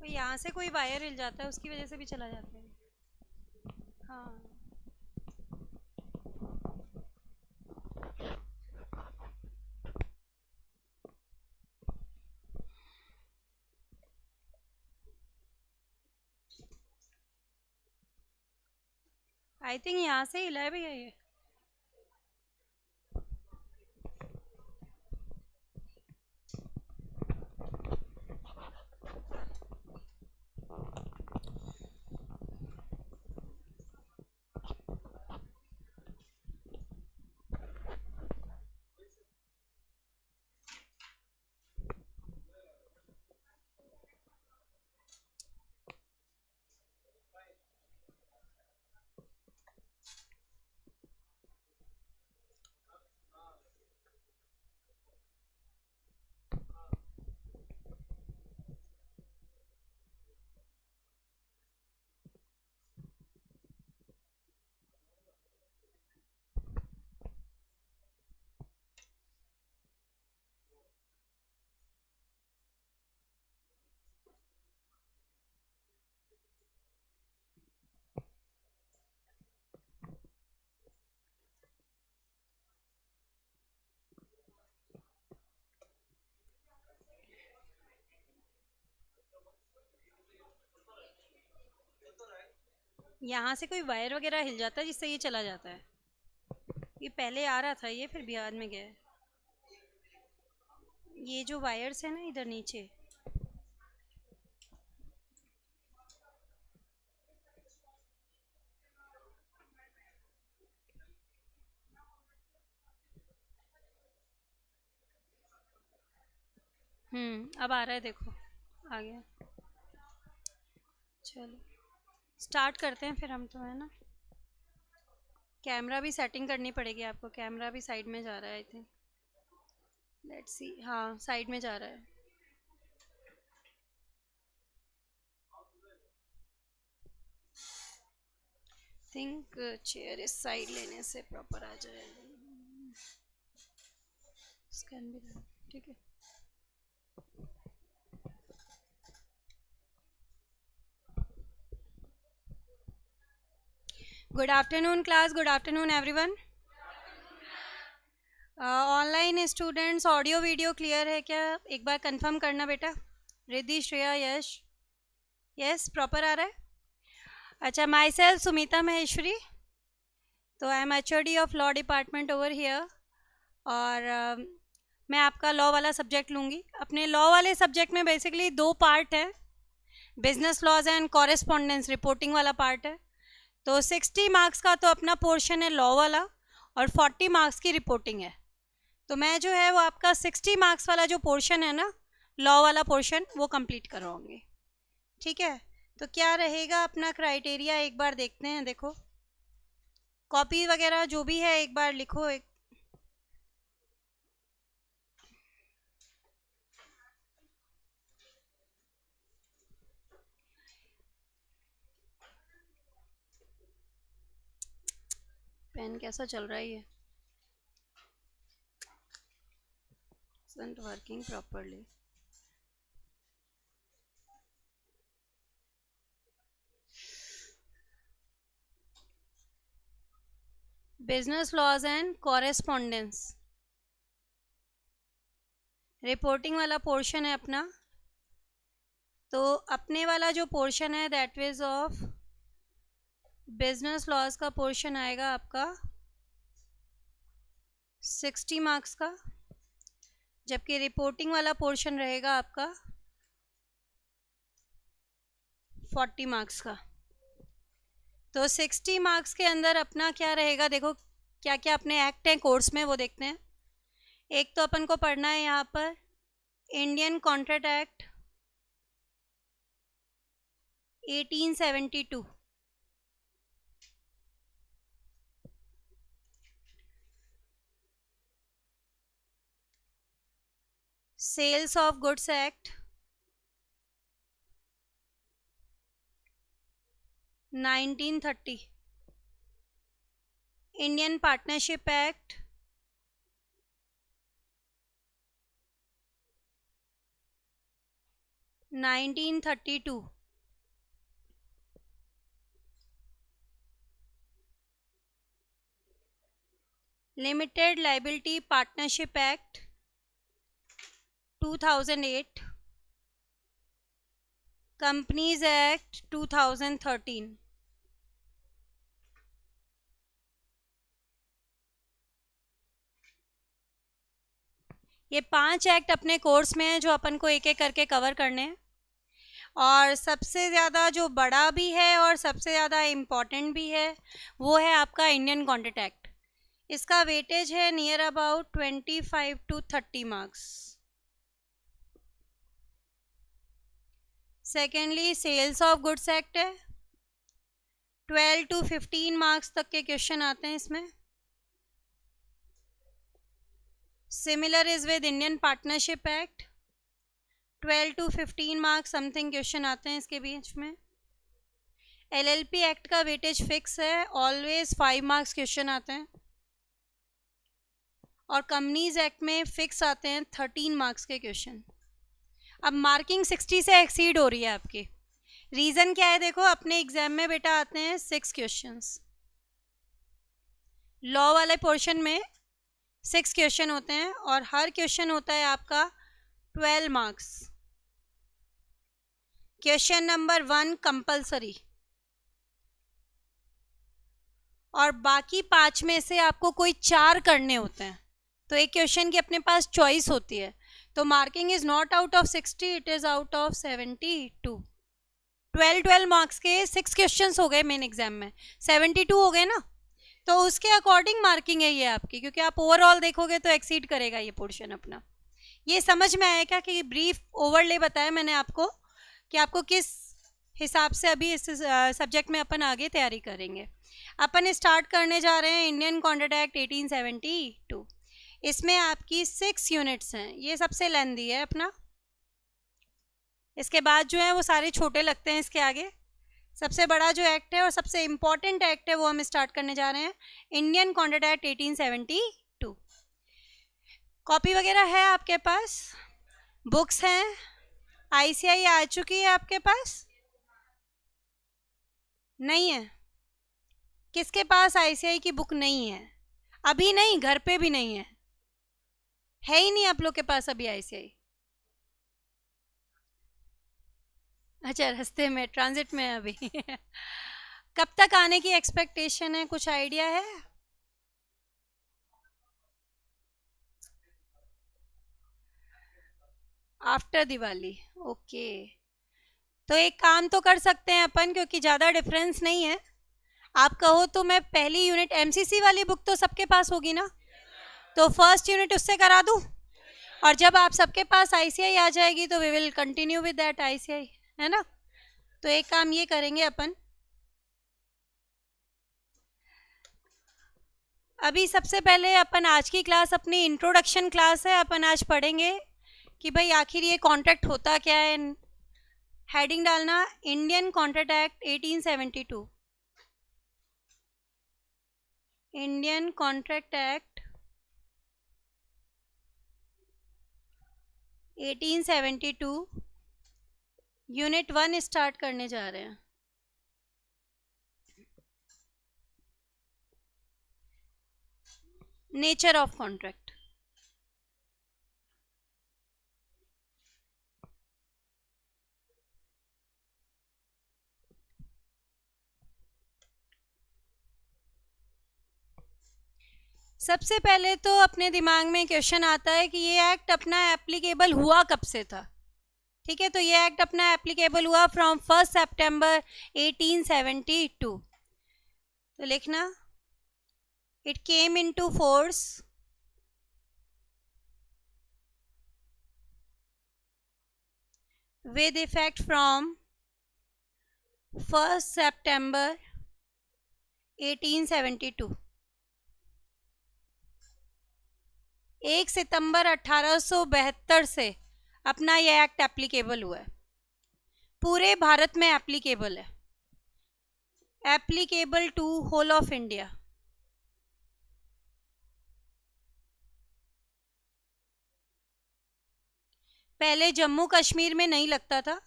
तो यहाँ से कोई वायर हिल जाता है, उसकी वजह से भी चला जाता है। हाँ, आई थिंक यहाँ से हिला है भैया ये। यहाँ से कोई वायर वगैरह हिल जाता है जिससे ये चला जाता है। ये पहले आ रहा था ये, फिर बिहार में गया है। ये जो वायर्स है ना इधर नीचे, अब आ रहा है, देखो आ गया। चलो स्टार्ट करते हैं फिर हम तो, है ना। कैमरा भी सेटिंग करनी पड़ेगी आपको, कैमरा भी साइड में जा रहा है आई थिंक। लेट्स सी, हाँ साइड में जा रहा है। थिंक चेयर इस साइड लेने से प्रॉपर आ जाए। स्कैन भी done, ठीक है। Good afternoon class, good afternoon everyone. Online students, audio video clear है क्या? एक बार कंफर्म करना बेटा। रिद्धि, श्रेया, यश, यस प्रॉपर आ रहा है। अच्छा, माई सेल्फ सुमिता महेश्वरी, तो I am HOD of law department over here. और मैं आपका लॉ वाला सब्जेक्ट लूँगी। अपने लॉ वाले सब्जेक्ट में बेसिकली दो पार्ट है, business laws and correspondence, reporting वाला पार्ट है। तो 60 मार्क्स का तो अपना पोर्शन है लॉ वाला, और 40 मार्क्स की रिपोर्टिंग है। तो मैं जो है वो आपका 60 मार्क्स वाला जो पोर्शन है ना, लॉ वाला पोर्शन, वो कंप्लीट करवाऊँगी। ठीक है, तो क्या रहेगा अपना क्राइटेरिया, एक बार देखते हैं। देखो कॉपी वगैरह जो भी है एक बार लिखो। एक पेन कैसा चल रहा है ये, isn't working properly. Business laws and correspondence, reporting वाला पोर्शन है अपना। तो अपने वाला जो पोर्शन है that is of business laws का पोर्शन आएगा आपका 60 मार्क्स का, जबकि रिपोर्टिंग वाला पोर्शन रहेगा आपका 40 मार्क्स का। तो 60 मार्क्स के अंदर अपना क्या रहेगा, देखो क्या क्या अपने एक्ट हैं कोर्स में, वो देखते हैं। एक तो अपन को पढ़ना है यहाँ पर Indian contract act 1872, sales of goods act 1930, Indian partnership act 1932, limited liability partnership act 2008, companies act 2013। ये 5 एक्ट अपने कोर्स में है जो अपन को एक एक करके कवर करने हैं, और सबसे ज़्यादा जो बड़ा भी है और सबसे ज़्यादा इम्पॉर्टेंट भी है वो है आपका इंडियन कॉन्ट्रैक्ट एक्ट। इसका वेटेज है near about 25 to 30 marks. Secondly sales of goods act है, 12 to 15 मार्क्स तक के क्वेश्चन आते हैं इसमें। Similar is with Indian partnership act, 12 to 15 marks something question आते हैं इसके बीच में। एलएलपी एक्ट का वेटेज फिक्स है, ऑलवेज 5 मार्क्स क्वेश्चन आते हैं, और कंपनीज एक्ट में फिक्स आते हैं 13 मार्क्स के क्वेश्चन। अब मार्किंग 60 से एक्सीड हो रही है आपकी। रीज़न क्या है? देखो, अपने एग्जाम में बेटा आते हैं 6 क्वेश्चंस, लॉ वाले पोर्शन में 6 क्वेश्चन होते हैं, और हर क्वेश्चन होता है आपका 12 मार्क्स। क्वेश्चन नंबर 1 कंपलसरी, और बाकी 5 में से आपको कोई 4 करने होते हैं, तो एक क्वेश्चन की अपने पास चॉइस होती है। तो marking is not out of 60, it is out of 72। 12 marks के 6 क्वेश्चंस हो गए मेन एग्जाम में, 72 हो गए ना, तो उसके अकॉर्डिंग मार्किंग है ये आपकी, क्योंकि आप ओवरऑल देखोगे तो एक्सीड करेगा ये पोर्शन अपना। ये समझ में आया क्या कि ब्रीफ ओवरले बताया मैंने आपको कि आपको किस हिसाब से अभी इस सब्जेक्ट में अपन आगे तैयारी करेंगे। अपन स्टार्ट करने जा रहे हैं इंडियन कॉन्ट्रैक्ट एक्ट 1872। इसमें आपकी 6 यूनिट्स हैं, ये सबसे लेंथी है अपना। इसके बाद जो है वो सारे छोटे लगते हैं इसके आगे। सबसे बड़ा जो एक्ट है और सबसे इम्पॉर्टेंट एक्ट है वो हम स्टार्ट करने जा रहे हैं, इंडियन कॉन्ट्रैक्ट एक्ट 1872। कॉपी वगैरह है आपके पास? बुक्स हैं? आईसीआई आ चुकी है आपके पास? नहीं है? किसके पास आईसीआई की बुक नहीं है? अभी नहीं, घर पे भी नहीं है ही नहीं आप लोग के पास अभी आईसीआई? अच्छा, रास्ते में, ट्रांजिट में है अभी। कब तक आने की एक्सपेक्टेशन है, कुछ आइडिया है? After Diwali, okay. तो एक काम तो कर सकते हैं अपन, क्योंकि ज़्यादा डिफरेंस नहीं है। आप कहो तो मैं पहली यूनिट, एमसीसी वाली बुक तो सबके पास होगी ना, तो फर्स्ट यूनिट उससे करा दूँ, और जब आप सबके पास आईसीआई आ जाएगी तो we will continue with that ICI, है ना। तो एक काम ये करेंगे अपन, अभी सबसे पहले अपन आज की क्लास अपनी इंट्रोडक्शन क्लास है, अपन आज पढ़ेंगे कि भाई आखिर ये कॉन्ट्रैक्ट होता क्या है। हेडिंग डालना Indian contract act 1872, Indian contract act 1872, unit 1 start करने जा रहे हैं। Nature of contract. सबसे पहले तो अपने दिमाग में क्वेश्चन आता है कि ये एक्ट अपना एप्लीकेबल हुआ कब से था। ठीक है, तो ये एक्ट अपना एप्लीकेबल हुआ फ्रॉम 1 सितंबर 1872। तो लिखना, it came into force with effect from 1 September 1872। 1 सितंबर 1872 से अपना यह एक्ट एप्लीकेबल हुआ है, पूरे भारत में एप्लीकेबल है, applicable to whole of India. पहले जम्मू कश्मीर में नहीं लगता था,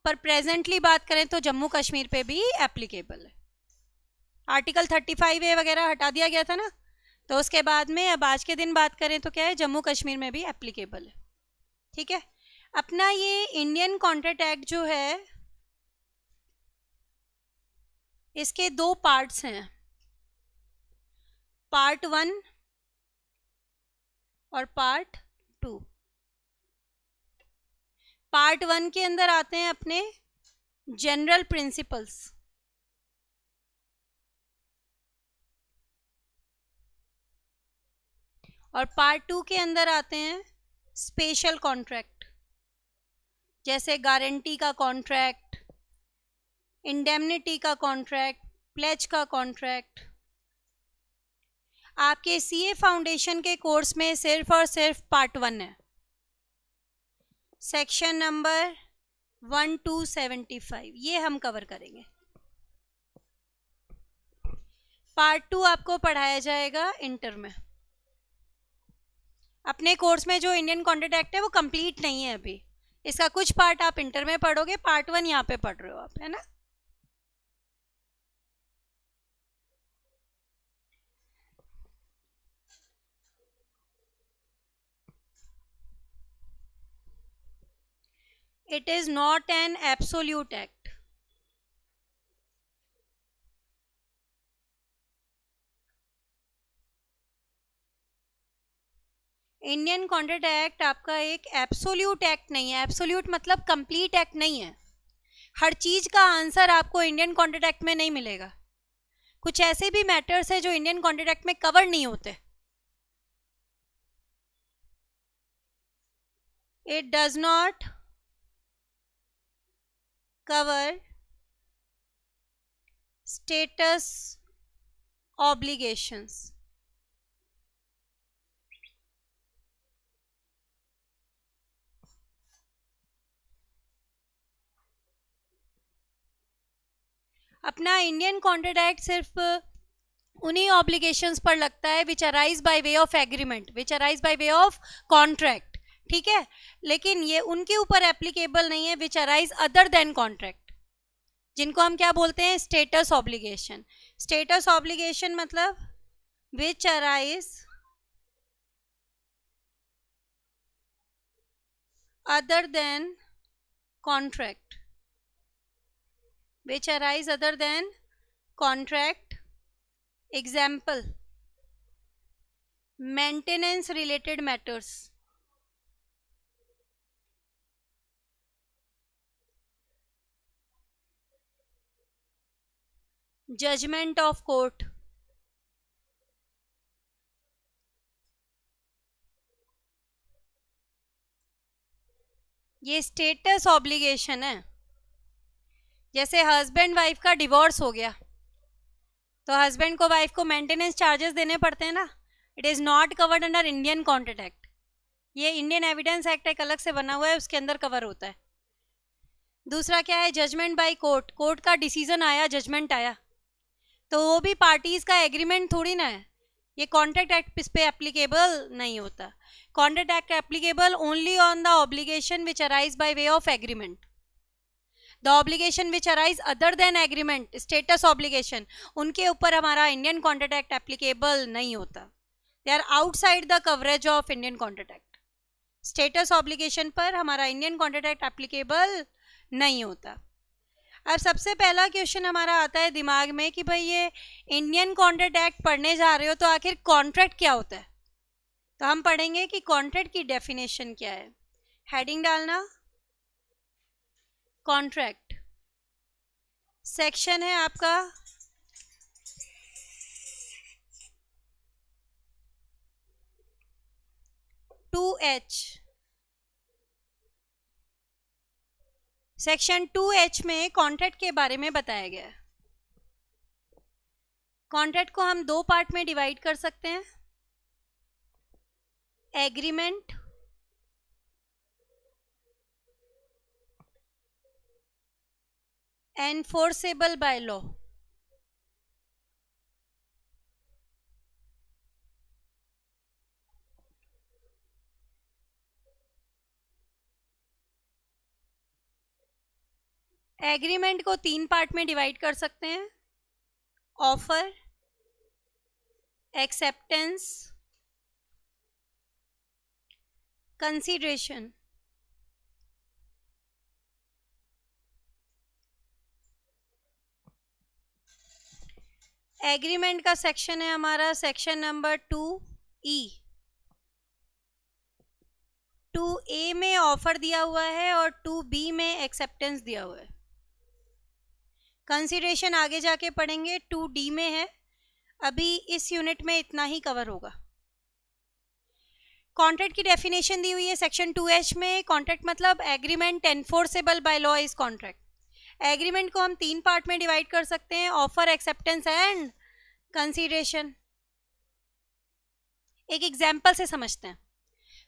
पर प्रेजेंटली बात करें तो जम्मू कश्मीर पे भी एप्लीकेबल है। आर्टिकल 35A वगैरह हटा दिया गया था ना, तो उसके बाद में अब आज के दिन बात करें तो क्या है, जम्मू कश्मीर में भी एप्लीकेबल है। ठीक है, अपना ये इंडियन कॉन्ट्रैक्ट एक्ट जो है, इसके दो पार्ट्स हैं, पार्ट 1 और पार्ट 2। पार्ट 1 के अंदर आते हैं अपने जनरल प्रिंसिपल्स, और पार्ट 2 के अंदर आते हैं स्पेशल कॉन्ट्रैक्ट, जैसे गारंटी का कॉन्ट्रैक्ट, इंडेमनिटी का कॉन्ट्रैक्ट, प्लेज का कॉन्ट्रैक्ट। आपके सीए फाउंडेशन के कोर्स में सिर्फ और सिर्फ पार्ट 1 है, सेक्शन नंबर 1275, ये हम कवर करेंगे। पार्ट 2 आपको पढ़ाया जाएगा इंटर में। अपने कोर्स में जो इंडियन कॉन्ट्रैक्ट एक्ट है वो कंप्लीट नहीं है अभी, इसका कुछ पार्ट आप इंटर में पढ़ोगे, पार्ट 1 यहाँ पे पढ़ रहे हो आप, है ना। It is not an absolute act. Indian contract act आपका एक एब्सोल्यूट एक्ट नहीं है। एब्सोल्यूट मतलब कंप्लीट एक्ट नहीं है। हर चीज का आंसर आपको इंडियन कॉन्ट्रैक्ट एक्ट में नहीं मिलेगा। कुछ ऐसे भी मैटर्स है जो इंडियन कॉन्ट्रैक्ट एक्ट में कवर नहीं होते। It does not cover status obligations. अपना इंडियन कॉन्ट्रैक्ट एक्ट सिर्फ उन्हीं ऑब्लिगेशंस पर लगता है विच arise by way of agreement, which arise by way of contract, ठीक है। लेकिन ये उनके ऊपर एप्लीकेबल नहीं है विच अराइज अदर देन कॉन्ट्रैक्ट, जिनको हम क्या बोलते हैं, स्टेटस ऑब्लिगेशन। स्टेटस ऑब्लिगेशन मतलब विच arise other then contract, which arise other than contract. Example, maintenance related matters, judgment of court, ये स्टेटस ऑब्लिगेशन है। जैसे हस्बैंड वाइफ का डिवोर्स हो गया तो हस्बैंड को वाइफ को मेंटेनेंस चार्जेस देने पड़ते हैं ना, it is not covered under Indian contract act. ये इंडियन एविडेंस एक्ट एक अलग से बना हुआ है, उसके अंदर कवर होता है। दूसरा क्या है, जजमेंट बाय कोर्ट, कोर्ट का डिसीजन आया, जजमेंट आया, तो वो भी पार्टीज का एग्रीमेंट थोड़ी ना है, ये कॉन्ट्रैक्ट एक्ट इस पे एप्लीकेबल नहीं होता। Contract act applicable only on the obligation which arise by way of agreement. The obligation which arise other than agreement, status obligation, उनके ऊपर हमारा इंडियन कॉन्ट्रैक्ट एक्ट एप्लीकेबल नहीं होता। They are outside the coverage of Indian contract act. Status obligation पर हमारा Indian contract act applicable नहीं होता। अब सबसे पहला क्वेश्चन हमारा आता है दिमाग में कि भाई ये इंडियन कॉन्ट्रैक्ट एक्ट पढ़ने जा रहे हो तो आखिर कॉन्ट्रैक्ट क्या होता है। तो हम पढ़ेंगे कि कॉन्ट्रैक्ट की डेफिनेशन क्या है। हेडिंग डालना, कॉन्ट्रैक्ट, सेक्शन है आपका 2H। सेक्शन 2H में कॉन्ट्रैक्ट के बारे में बताया गया है। कॉन्ट्रैक्ट को हम दो पार्ट में डिवाइड कर सकते हैं, agreement enforceable by law. Agreement को 3 पार्ट में डिवाइड कर सकते हैं, ऑफर, एक्सेप्टेंस, कंसीडरेशन। एग्रीमेंट का सेक्शन है हमारा सेक्शन नंबर 2E। 2A में ऑफर दिया हुआ है और 2B में एक्सेप्टेंस दिया हुआ है। कंसीडरेशन आगे जाके पढ़ेंगे, 2D में है, अभी इस यूनिट में इतना ही कवर होगा। कॉन्ट्रैक्ट की डेफिनेशन दी हुई है सेक्शन 2H में। कॉन्ट्रैक्ट मतलब agreement enforceable by law is contract. Agreement को हम 3 पार्ट में डिवाइड कर सकते हैं, ऑफर, एक्सेप्टेंस एंड कंसीडरेशन। एक एग्जाम्पल से समझते हैं।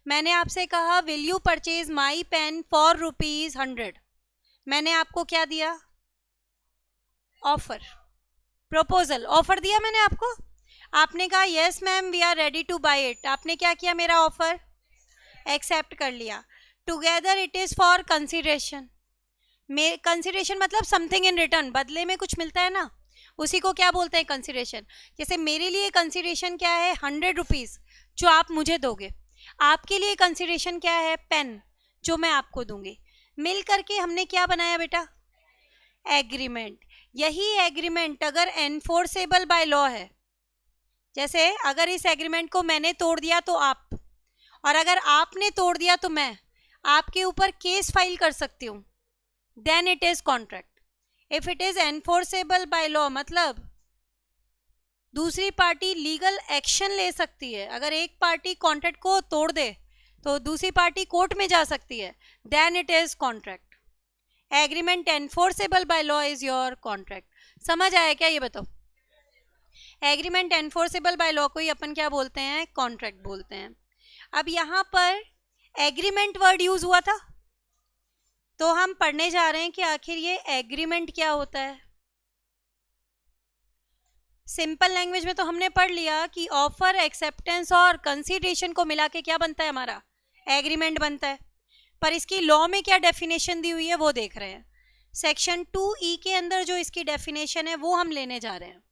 मैंने आपसे कहा will you purchase my pen for ₹100। मैंने आपको क्या दिया? ऑफर, प्रपोजल, ऑफर दिया मैंने आपको। आपने कहा yes ma'am we are ready to buy it. आपने क्या किया? मेरा ऑफर एक्सेप्ट कर लिया। Together it is for consideration. Consideration मतलब समथिंग इन रिटर्न, बदले में कुछ मिलता है ना, उसी को क्या बोलते हैं? कंसीडरेशन। जैसे मेरे लिए कंसीडरेशन क्या है? ₹100 जो आप मुझे दोगे। आपके लिए कंसीडरेशन क्या है? पेन, जो मैं आपको दूंगी। मिल करके हमने क्या बनाया बेटा? एग्रीमेंट। यही एग्रीमेंट अगर एनफोर्सेबल बाय लॉ है, जैसे अगर इस एग्रीमेंट को मैंने तोड़ दिया तो आप, और अगर आपने तोड़ दिया तो मैं आपके ऊपर केस फाइल कर सकती हूँ, then it is contract. If it is enforceable by law मतलब दूसरी पार्टी लीगल एक्शन ले सकती है। अगर एक पार्टी कॉन्ट्रैक्ट को तोड़ दे तो दूसरी पार्टी कोर्ट में जा सकती है, then it is contract. Agreement enforceable by law is your contract. समझ आया क्या? ये बताओ। एग्रीमेंट एनफोर्सेबल बाय लॉ को ही अपन क्या बोलते हैं? कॉन्ट्रैक्ट बोलते हैं। अब यहाँ पर एग्रीमेंट वर्ड यूज हुआ था, तो हम पढ़ने जा रहे हैं कि आखिर ये एग्रीमेंट क्या होता है। सिंपल लैंग्वेज में तो हमने पढ़ लिया कि ऑफर, एक्सेप्टेंस और कंसीडरेशन को मिला के क्या बनता है? हमारा एग्रीमेंट बनता है। पर इसकी लॉ में क्या डेफिनेशन दी हुई है वो देख रहे हैं। सेक्शन 2E के अंदर जो इसकी डेफिनेशन है वो हम लेने जा रहे हैं।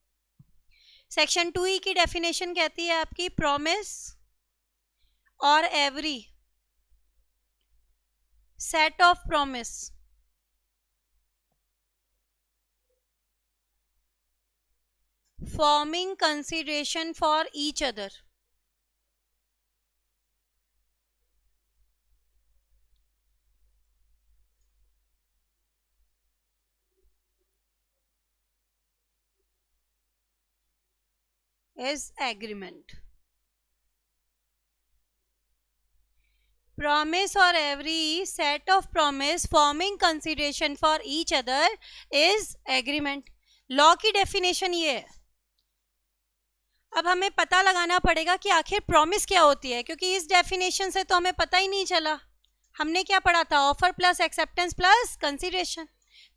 सेक्शन 2E की डेफिनेशन कहती है आपकी प्रॉमिस और every set of promise forming consideration for each other is agreement. Promise or every set of promise forming consideration for each other is agreement. Law की डेफिनेशन ये है। अब हमें पता लगाना पड़ेगा कि आखिर प्रॉमिस क्या होती है, क्योंकि इस डेफिनेशन से तो हमें पता ही नहीं चला। हमने क्या पढ़ा था? Offer plus acceptance plus consideration.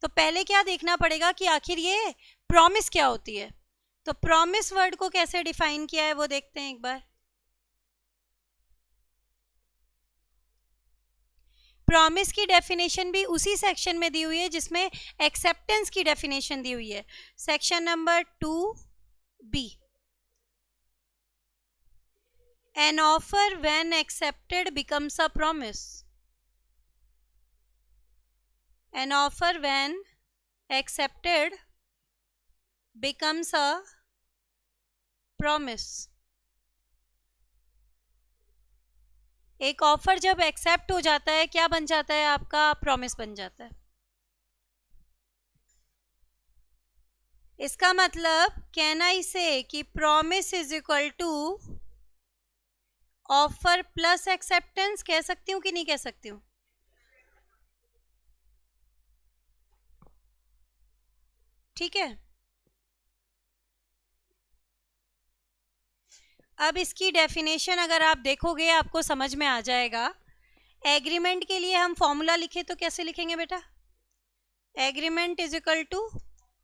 तो पहले क्या देखना पड़ेगा कि आखिर ये प्रॉमिस क्या होती है। तो प्रॉमिस वर्ड को कैसे डिफाइन किया है वो देखते हैं एक बार। प्रॉमिस की डेफिनेशन भी उसी सेक्शन में दी हुई है जिसमें एक्सेप्टेंस की डेफिनेशन दी हुई है, section number 2B। An offer when accepted becomes a promise. An offer when accepted becomes a promise. एक ऑफर जब एक्सेप्ट हो जाता है क्या बन जाता है? आपका प्रॉमिस बन जाता है। इसका मतलब कैन आई से कि promise is equal to offer plus acceptance, कह सकती हूँ कि नहीं कह सकती हूँ? ठीक है। अब इसकी डेफिनेशन अगर आप देखोगे आपको समझ में आ जाएगा। एग्रीमेंट के लिए हम फॉर्मूला लिखे तो कैसे लिखेंगे बेटा? Agreement is equal to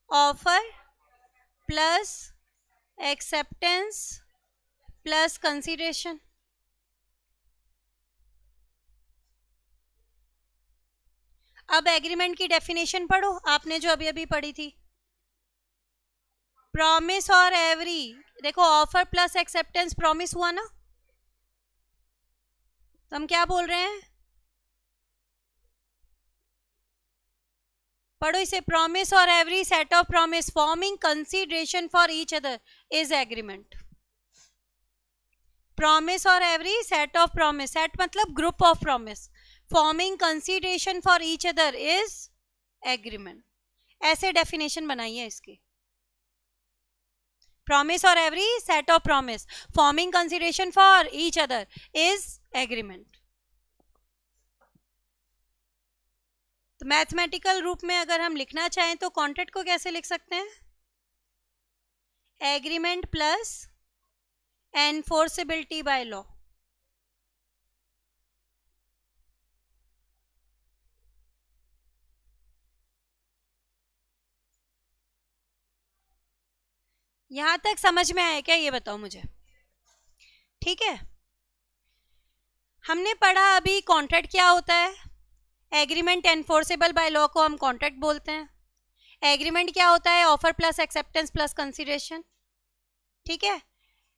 offer plus acceptance plus consideration. अब एग्रीमेंट की डेफिनेशन पढ़ो, आपने जो अभी अभी पढ़ी थी। प्रॉमिस और एवरी, देखो ऑफर प्लस एक्सेप्टेंस प्रॉमिस हुआ ना, तो हम क्या बोल रहे हैं, पढ़ो इसे। प्रॉमिस और every set of promise forming consideration for each other is agreement. Promise और every set of promise, set मतलब group of promise, forming consideration for each other is agreement. ऐसे डेफिनेशन बनाइए इसकी। प्रॉमिस और every set of promise forming consideration for each other is agreement. तो mathematical रूप में अगर हम लिखना चाहें तो कॉन्ट्रैक्ट को कैसे लिख सकते हैं, agreement plus enforceability by law. यहां तक समझ में आया क्या, ये बताओ मुझे। ठीक है, हमने पढ़ा अभी कॉन्ट्रैक्ट क्या होता है, एग्रीमेंट एनफोर्सेबल बाय लॉ को हम कॉन्ट्रैक्ट बोलते हैं। एग्रीमेंट क्या होता है, offer plus acceptance plus consideration. ठीक है,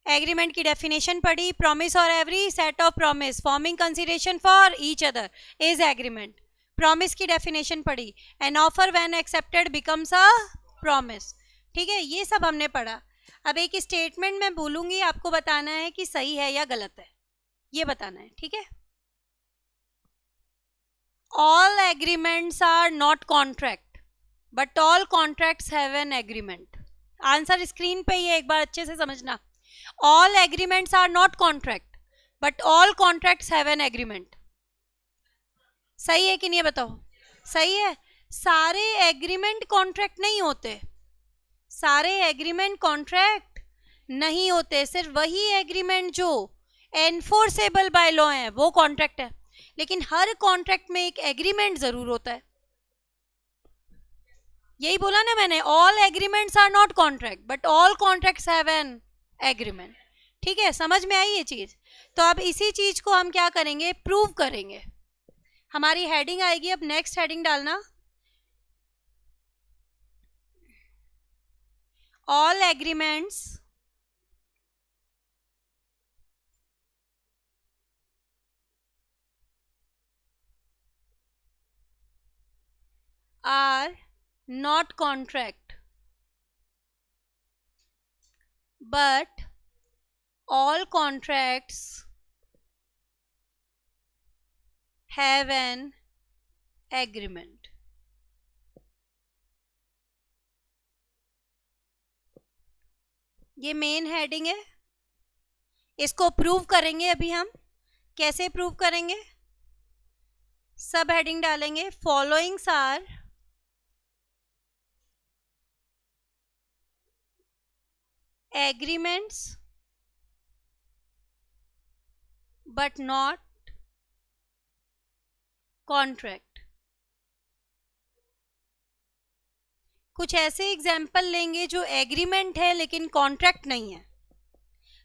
एग्रीमेंट की डेफिनेशन पढ़ी, प्रॉमिस और every set of promise forming consideration for each other is agreement. Promise की डेफिनेशन पढ़ी, an offer when accepted becomes a promise. ठीक है, ये सब हमने पढ़ा। अब एक स्टेटमेंट मैं बोलूंगी, आपको बताना है कि सही है या गलत है, ये बताना है। ठीक है, all agreements are not contract but all contracts have an agreement. Answer screen पे ही है, एक बार अच्छे से समझना। All agreements are not contract but all contracts have an agreement. सही है कि नहीं, बताओ। सही है, सारे एग्रीमेंट कॉन्ट्रैक्ट नहीं होते, सारे एग्रीमेंट कॉन्ट्रैक्ट नहीं होते, सिर्फ वही एग्रीमेंट जो एनफोर्सेबल बाय लॉ है वो कॉन्ट्रैक्ट है। लेकिन हर कॉन्ट्रैक्ट में एक एग्रीमेंट जरूर होता है। यही बोला ना मैंने, all agreements are not contract but all contracts have an agreement. ठीक है, समझ में आई ये चीज। तो अब इसी चीज को हम क्या करेंगे, प्रूव करेंगे। हमारी हेडिंग आएगी, अब नेक्स्ट हेडिंग डालना, all agreements are not contract but all contracts have an agreement। ये मेन हेडिंग है, इसको प्रूव करेंगे। अभी हम कैसे प्रूव करेंगे, सब हेडिंग डालेंगे, followings are agreements but not contract। कुछ ऐसे एग्जाम्पल लेंगे जो एग्रीमेंट है लेकिन कॉन्ट्रैक्ट नहीं है।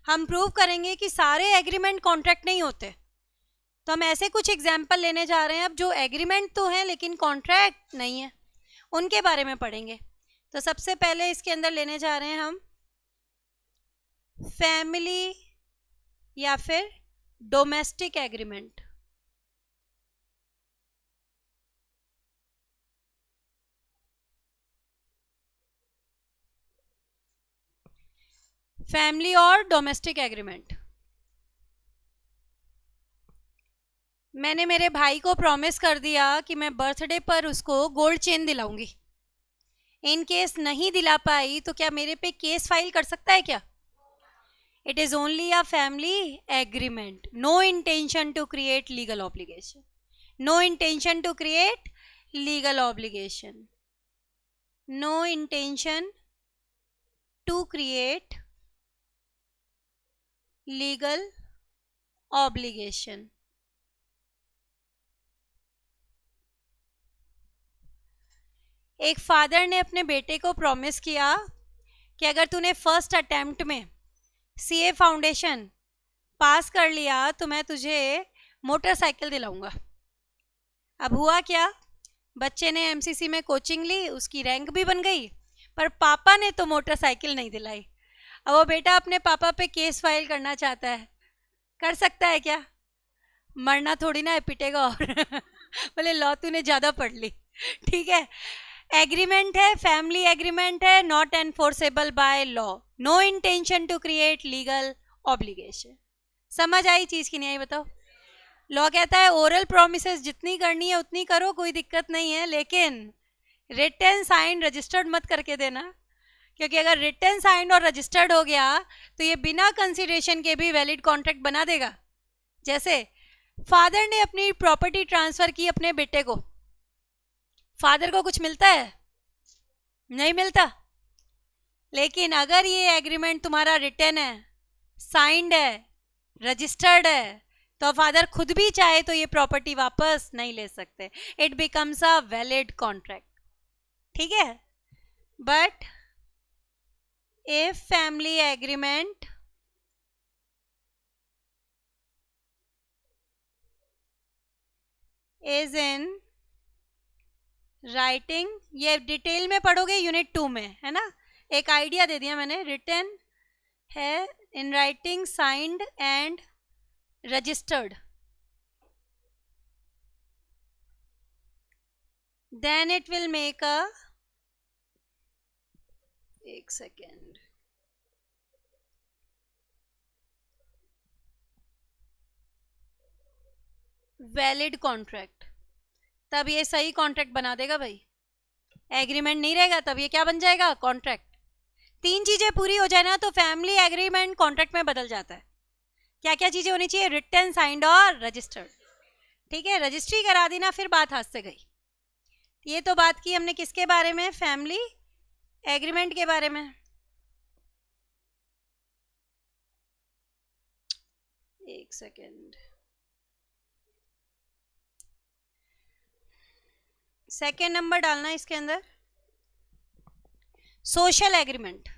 हम प्रूव करेंगे कि सारे एग्रीमेंट कॉन्ट्रैक्ट नहीं होते, तो हम ऐसे कुछ एग्जाम्पल लेने जा रहे हैं अब जो एग्रीमेंट तो है लेकिन कॉन्ट्रैक्ट नहीं है, उनके बारे में पढ़ेंगे। तो सबसे पहले इसके अंदर लेने जा रहे हैं हम फैमिली या फिर डोमेस्टिक एग्रीमेंट। फैमिली और डोमेस्टिक एग्रीमेंट, मैंने मेरे भाई को प्रॉमिस कर दिया कि मैं बर्थडे पर उसको गोल्ड चेन दिलाऊंगी। इन केस नहीं दिला पाई तो क्या मेरे पे केस फाइल कर सकता है क्या? It is only a family agreement. No intention to create legal obligation. No intention to create legal obligation. No intention to create legal obligation. एक फादर ने अपने बेटे को प्रॉमिस किया कि अगर तूने फर्स्ट अटेम्प्ट में सीए फाउंडेशन पास कर लिया तो मैं तुझे मोटरसाइकिल दिलाऊंगा। अब हुआ क्या, बच्चे ने एमसीसी में कोचिंग ली, उसकी रैंक भी बन गई, पर पापा ने तो मोटरसाइकिल नहीं दिलाई। अब वो बेटा अपने पापा पे केस फाइल करना चाहता है, कर सकता है क्या? मरना थोड़ी ना है, पिटेगा और बोले लॉ तूने ज़्यादा पढ़ ली। ठीक है, एग्रीमेंट है, फैमिली एग्रीमेंट है, not enforceable by law, no intention to create legal obligation. समझ आई चीज़ की नहीं आई बताओ? लॉ कहता है ओरल प्रोमिसेस जितनी करनी है उतनी करो, कोई दिक्कत नहीं है, लेकिन रिटन साइन रजिस्टर्ड मत करके देना, क्योंकि अगर रिटन साइन और रजिस्टर्ड हो गया तो ये बिना कंसिडरेशन के भी वैलिड कॉन्ट्रैक्ट बना देगा। जैसे फादर ने अपनी प्रॉपर्टी ट्रांसफर की अपने बेटे को, फादर को कुछ मिलता है? नहीं मिलता। लेकिन अगर ये एग्रीमेंट तुम्हारा रिटन है, साइंड है, रजिस्टर्ड है, तो फादर खुद भी चाहे तो ये प्रॉपर्टी वापस नहीं ले सकते। It becomes a valid contract. ठीक है, but if family agreement is in writing, ये डिटेल में पढ़ोगे यूनिट 2 में, है ना? एक आइडिया दे दिया मैंने, रिटन है, in writing, signed and registered, then it will make a, एक सेकेंड, वैलिड कॉन्ट्रैक्ट। तब ये सही कॉन्ट्रैक्ट बना देगा भाई। एग्रीमेंट नहीं रहेगा तब ये क्या बन जाएगा? कॉन्ट्रैक्ट। तीन चीजें पूरी हो जाए ना तो फैमिली एग्रीमेंट कॉन्ट्रैक्ट में बदल जाता है। क्या क्या चीजें होनी चाहिए? रिटन, साइंड और रजिस्टर्ड। ठीक है, रजिस्ट्री करा दी ना, फिर बात हाथ से गई। ये तो बात की हमने किसके बारे में? फैमिली एग्रीमेंट के बारे में। एक सेकेंड, सेकेंड नंबर डालना इसके अंदर, social agreement.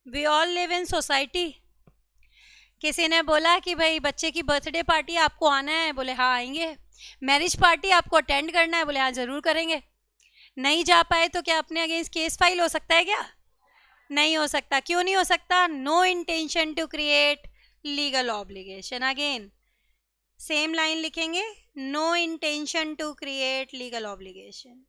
We all live in society. किसी ने बोला कि भाई बच्चे की बर्थडे पार्टी आपको आना है, बोले हाँ आएंगे। मैरिज पार्टी आपको अटेंड करना है, बोले हाँ जरूर करेंगे। नहीं जा पाए तो क्या अपने अगेंस्ट केस फाइल हो सकता है क्या? नहीं हो सकता। क्यों नहीं हो सकता? No intention to create legal obligation. Again same line लिखेंगे, no intention to create legal obligation.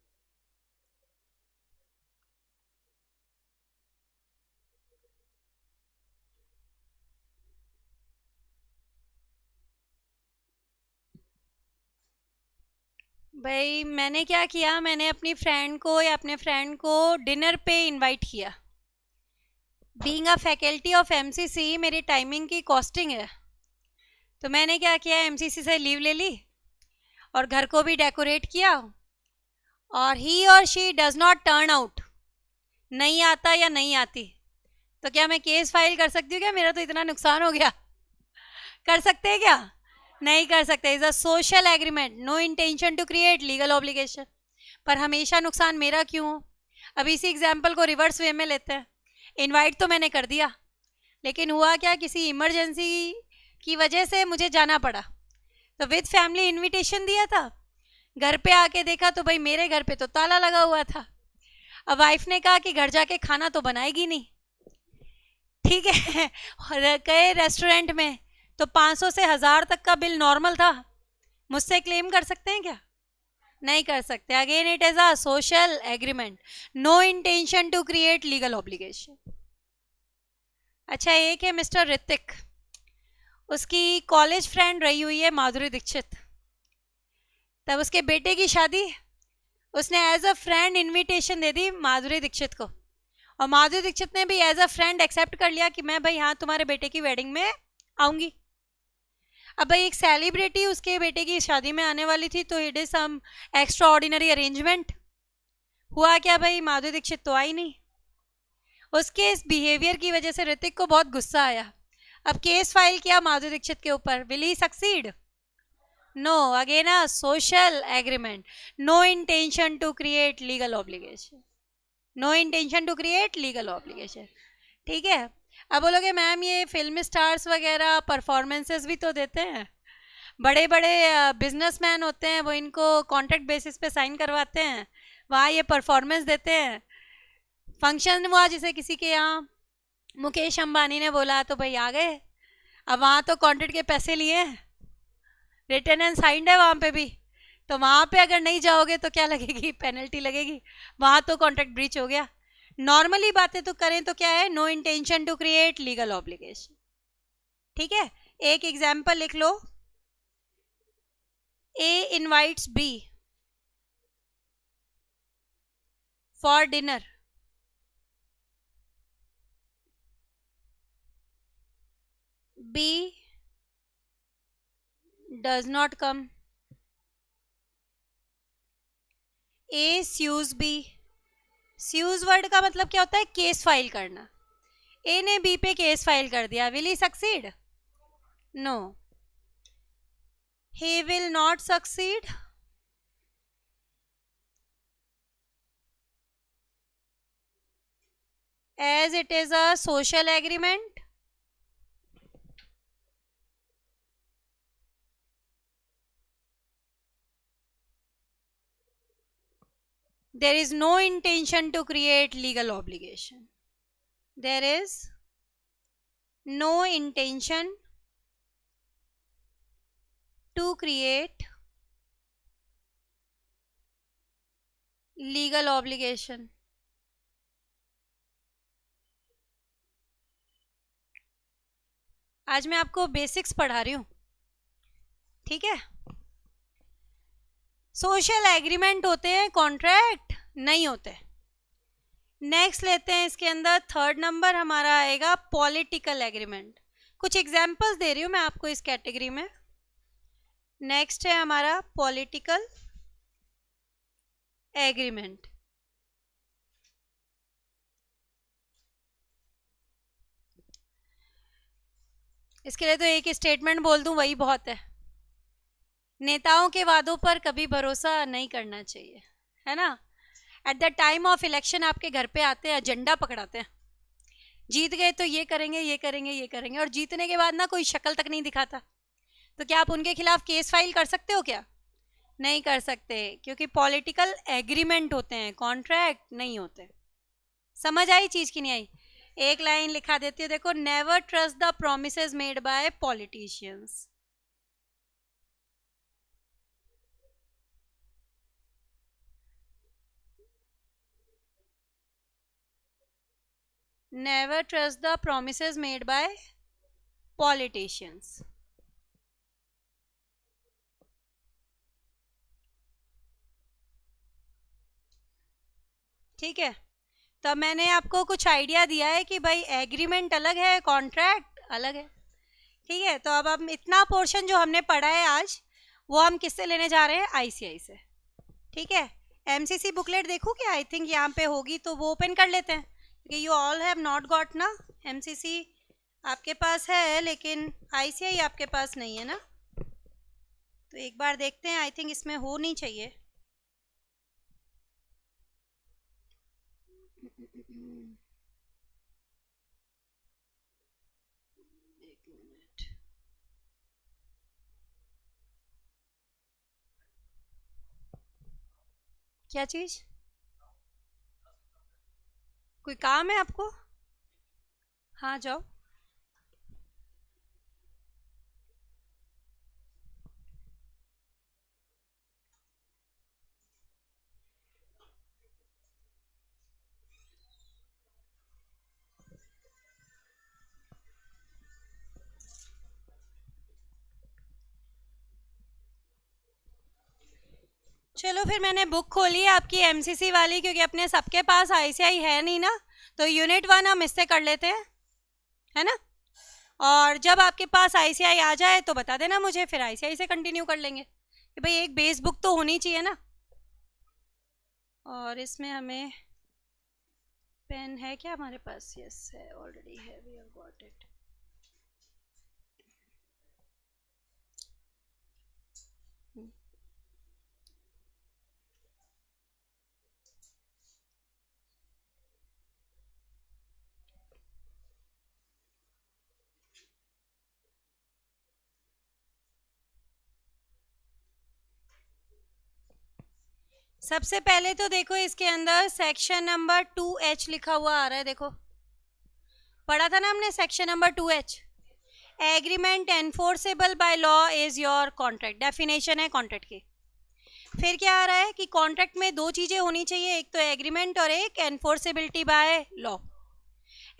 भाई मैंने क्या किया, मैंने अपनी फ्रेंड को या अपने फ्रेंड को डिनर पे इनवाइट किया। Being a faculty of MCC मेरी टाइमिंग की कॉस्टिंग है, तो मैंने क्या किया, एमसीसी से लीव ले ली और घर को भी डेकोरेट किया, और ही और she does not turn out, नहीं आता या नहीं आती, तो क्या मैं केस फाइल कर सकती हूँ क्या? मेरा तो इतना नुकसान हो गया। कर सकते हैं क्या? नहीं कर सकते। Is a social agreement, no intention to create legal obligation. पर हमेशा नुकसान मेरा क्यों हो? अभी इसी एग्जाम्पल को रिवर्स वे में लेते हैं। इनवाइट तो मैंने कर दिया, लेकिन हुआ क्या, किसी इमरजेंसी की वजह से मुझे जाना पड़ा, तो विद फैमिली इनविटेशन दिया था, घर पे आके देखा तो भाई मेरे घर पे तो ताला लगा हुआ था। अब वाइफ ने कहा कि घर जाके खाना तो बनाएगी नहीं, ठीक है। गए रेस्टोरेंट में तो 500 से 1000 तक का बिल नॉर्मल था। मुझसे क्लेम कर सकते हैं क्या? नहीं कर सकते। Again it is a social agreement, no intention to create legal obligation. अच्छा, एक है मिस्टर ऋतिक, उसकी कॉलेज फ्रेंड रही हुई है माधुरी दीक्षित। तब उसके बेटे की शादी, उसने एज अ फ्रेंड इनविटेशन दे दी माधुरी दीक्षित को, और माधुरी दीक्षित ने भी एज अ फ्रेंड एक्सेप्ट कर लिया कि मैं भाई हाँ तुम्हारे बेटे की वेडिंग में आऊंगी। अब भाई एक सेलिब्रिटी उसके बेटे की शादी में आने वाली थी, तो it is some extraordinary arrangement. हुआ क्या भाई, माधुरी दीक्षित तो आई नहीं। उसके इस बिहेवियर की वजह से ऋतिक को बहुत गुस्सा आया। अब केस फाइल किया माधुरी दीक्षित के ऊपर। Will he succeed? No. Again a social agreement, no intention to create legal obligation, no intention to create legal obligation. ठीक है, अब बोलोगे मैम ये फिल्म स्टार्स वगैरह परफॉर्मेंसेस भी तो देते हैं, बड़े बड़े बिजनेसमैन होते हैं, वो इनको कॉन्ट्रैक्ट बेसिस पे साइन करवाते हैं, वहाँ ये परफॉर्मेंस देते हैं। फंक्शन हुआ जैसे किसी के यहाँ, मुकेश अंबानी ने बोला तो भाई आ गए, अब वहाँ तो कॉन्ट्रैक्ट के पैसे लिए, रिटन एंड साइंड है वहाँ पे भी, तो वहाँ पे अगर नहीं जाओगे तो क्या लगेगी, पेनल्टी लगेगी, वहाँ तो कॉन्ट्रैक्ट ब्रीच हो गया। नॉर्मली बातें तो करें तो क्या है, no intention to create legal obligation. ठीक है, एक एग्जाम्पल लिख लो, A invites B for dinner, B does not come, A sues B, sues word का मतलब क्या होता है, केस फाइल करना, ए ने बी पे केस फाइल कर दिया, will he succeed, no, he will not succeed, as it is a social agreement, there is no intention to create legal obligation, there is no intention to create legal obligation। आज मैं आपको basics पढ़ा रही हूँ, ठीक है। Social agreement होते हैं, कॉन्ट्रैक्ट नहीं होते। नेक्स्ट लेते हैं, इसके अंदर थर्ड नंबर हमारा आएगा पॉलिटिकल एग्रीमेंट। कुछ एग्जांपल्स दे रही हूँ मैं आपको इस कैटेगरी में। नेक्स्ट है हमारा पॉलिटिकल एग्रीमेंट। इसके लिए तो एक स्टेटमेंट बोल दूं वही बहुत है, नेताओं के वादों पर कभी भरोसा नहीं करना चाहिए, है ना। At the time of election आपके घर पे आते हैं, एजेंडा पकड़ाते हैं, जीत गए तो ये करेंगे ये करेंगे ये करेंगे, और जीतने के बाद ना कोई शक्ल तक नहीं दिखाता, तो क्या आप उनके खिलाफ केस फाइल कर सकते हो क्या? नहीं कर सकते, क्योंकि पॉलिटिकल एग्रीमेंट होते हैं, कॉन्ट्रैक्ट नहीं होते। समझ आई चीज की नहीं आई? एक लाइन लिखा देती है, देखो, never trust the promises made by politicians. Never trust the promises made by politicians. ठीक है, तो मैंने आपको कुछ आइडिया दिया है कि भाई एग्रीमेंट अलग है, कॉन्ट्रैक्ट अलग है। ठीक है, तो अब हम इतना पोर्शन जो हमने पढ़ा है आज, वो हम किससे लेने जा रहे हैं? आईसीआई से। ठीक है, एमसीसी बुकलेट देखो क्या, आई थिंक यहाँ पे होगी, तो वो ओपन कर लेते हैं, क्योंकि you all have not got ना। एमसीसी आपके पास है लेकिन आईसीआई आपके पास नहीं है ना, तो एक बार देखते हैं, आई थिंक इसमें होनी चाहिए। एक मिनट, क्या चीज, कोई काम है आपको? हाँ जाओ। चलो फिर, मैंने बुक खोली है आपकी एमसीसी वाली, क्योंकि अपने सबके पास आईसीआई है नहीं ना, तो यूनिट 1 हम इससे कर लेते हैं, है ना। और जब आपके पास आईसीआई आ जाए तो बता देना मुझे, फिर आईसीआई से कंटिन्यू कर लेंगे, कि भाई एक बेस बुक तो होनी चाहिए ना। और इसमें हमें पेन है क्या हमारे पास? यस है, ऑलरेडी है, वी हैव गॉट इट। सबसे पहले तो देखो इसके अंदर सेक्शन नंबर 2H लिखा हुआ आ रहा है, देखो पढ़ा था ना हमने section number 2H। Agreement enforceable by law is your contract, definition है कॉन्ट्रैक्ट की। फिर क्या आ रहा है कि कॉन्ट्रैक्ट में दो चीजें होनी चाहिए, एक तो एग्रीमेंट और एक एनफोर्सेबिलिटी बाय लॉ।